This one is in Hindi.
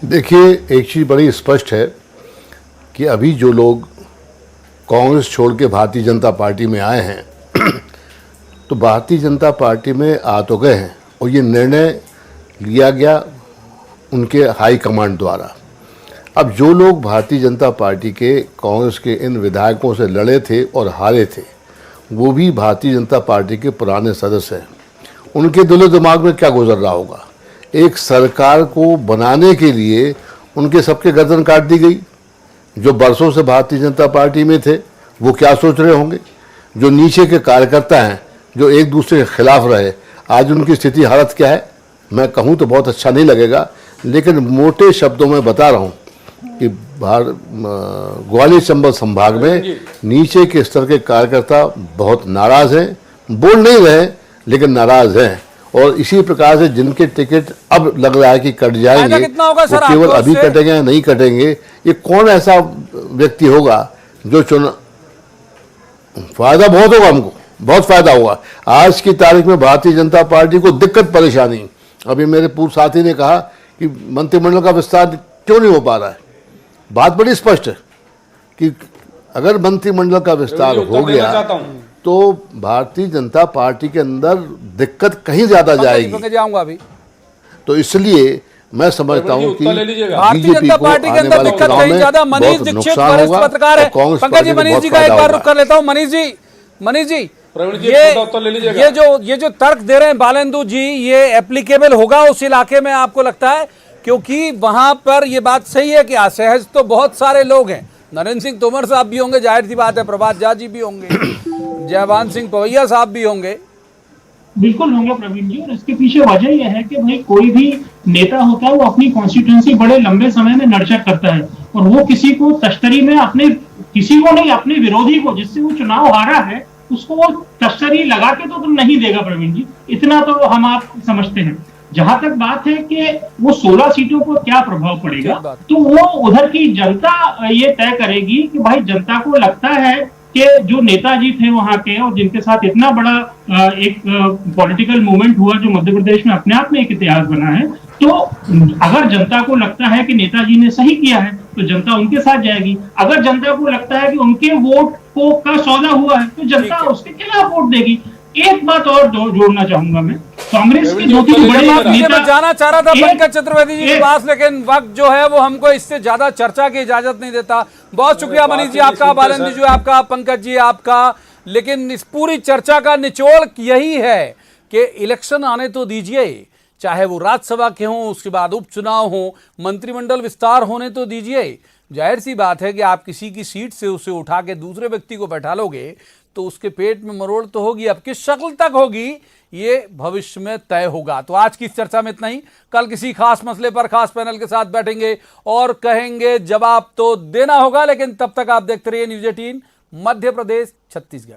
देखिए, एक चीज़ बड़ी स्पष्ट है कि अभी जो लोग कांग्रेस छोड़ के भारतीय जनता पार्टी में आए हैं तो भारतीय जनता पार्टी में आ तो गए हैं और ये निर्णय लिया गया उनके हाई कमांड द्वारा। अब जो लोग भारतीय जनता पार्टी के कांग्रेस के इन विधायकों से लड़े थे और हारे थे, वो भी भारतीय जनता पार्टी के पुराने सदस्य हैं। उनके दिलो दिमाग में क्या गुजर रहा होगा? एक सरकार को बनाने के लिए उनके सबके गर्दन काट दी गई। जो बरसों से भारतीय जनता पार्टी में थे वो क्या सोच रहे होंगे? जो नीचे के कार्यकर्ता हैं, जो एक दूसरे के खिलाफ रहे, आज उनकी स्थिति हालत क्या है? मैं कहूँ तो बहुत अच्छा नहीं लगेगा, लेकिन मोटे शब्दों में बता रहा हूँ कि ग्वालियर चंबल संभाग में नीचे के स्तर के कार्यकर्ता बहुत नाराज हैं। बोल नहीं रहे लेकिन नाराज हैं, और इसी प्रकार से जिनके टिकट अब लग रहा है कि कट जाएंगे, वो केवल अभी कटेंगे या नहीं कटेंगे, ये कौन ऐसा व्यक्ति होगा जो फायदा बहुत होगा, हमको बहुत फायदा होगा। आज की तारीख में भारतीय जनता पार्टी को दिक्कत परेशानी, अभी मेरे पूर्व साथी ने कहा कि मंत्रिमंडल का विस्तार क्यों नहीं हो पा रहा है। बात बड़ी स्पष्ट है कि अगर मंत्रिमंडल का विस्तार हो गया तो भारतीय जनता पार्टी के अंदर दिक्कत कहीं ज्यादा जाएगी। जाऊंगा अभी तो इसलिए मैं समझता हूँ कि भारतीय जनता पार्टी के अंदर दिक्कत कहीं ज्यादा। मनीष दीक्षित वरिष्ठ पत्रकार है। पंकज जी, मनीष जी का एक बार रुख कर लेता हूँ। मनीष जी ये जो तर्क दे रहे हैं बालेंदु जी, ये एप्लीकेबल होगा उस इलाके में आपको लगता है? क्योंकि वहां पर ये बात सही है कि असहज तो बहुत सारे लोग हैं। नरेंद्र सिंह तोमर साहब भी होंगे, जाहिर सी बात है, प्रभात झा जी भी होंगे, जयवान सिंह पवैया साहब भी होंगे। बिल्कुल होंगे प्रवीण जी, और इसके पीछे वजह यह है कि भाई कोई भी नेता होता है वो अपनी कॉन्स्टिट्यूंसी बड़े लंबे समय में नर्चर करता है, और वो किसी को तश्तरी में अपने विरोधी को, जिससे वो चुनाव हारा है, उसको वो तश्तरी लगा के तो नहीं देगा प्रवीण जी। इतना तो हम आप समझते हैं। जहां तक बात है कि वो 16 सीटों पर क्या प्रभाव पड़ेगा, तो वो उधर की जनता ये तय करेगी कि भाई जनता को लगता है कि जो नेताजी थे वहां के, और जिनके साथ इतना बड़ा एक पॉलिटिकल मूवमेंट हुआ जो मध्य प्रदेश में अपने आप में एक इतिहास बना है, तो अगर जनता को लगता है कि नेताजी ने सही किया है तो जनता उनके साथ जाएगी। अगर जनता को लगता है कि उनके वोट को का सौदा हुआ है तो जनता उसके खिलाफ वोट देगी। एक बात और जोड़ना चाहूंगा मैं, कांग्रेस के दो तीन बड़े नेता जाना चाह रहा था पंकज चतुर्वेदी जी के पास, लेकिन वक्त जो है वो हमको इससे ज्यादा चर्चा की इजाजत नहीं देता। बहुत शुक्रिया मनीष जी आपका, बालेंदु जी आपका, पंकज जी आपका। लेकिन इस पूरी चर्चा का निचोड़ यही है कि इलेक्शन आने तो दीजिए, चाहे वो राज्यसभा के हों, उसके बाद उपचुनाव हो, मंत्रिमंडल विस्तार होने तो दीजिए। जाहिर सी बात है कि आप किसी की सीट से उसे उठा के दूसरे व्यक्ति को बैठा लोगे तो उसके पेट में मरोड़ तो होगी। अब किस शक्ल तक होगी ये भविष्य में तय होगा। तो आज की इस चर्चा में इतना ही। कल किसी खास मसले पर खास पैनल के साथ बैठेंगे और कहेंगे जवाब तो देना होगा। लेकिन तब तक आप देखते रहिए न्यूज़ 18 मध्य प्रदेश छत्तीसगढ़।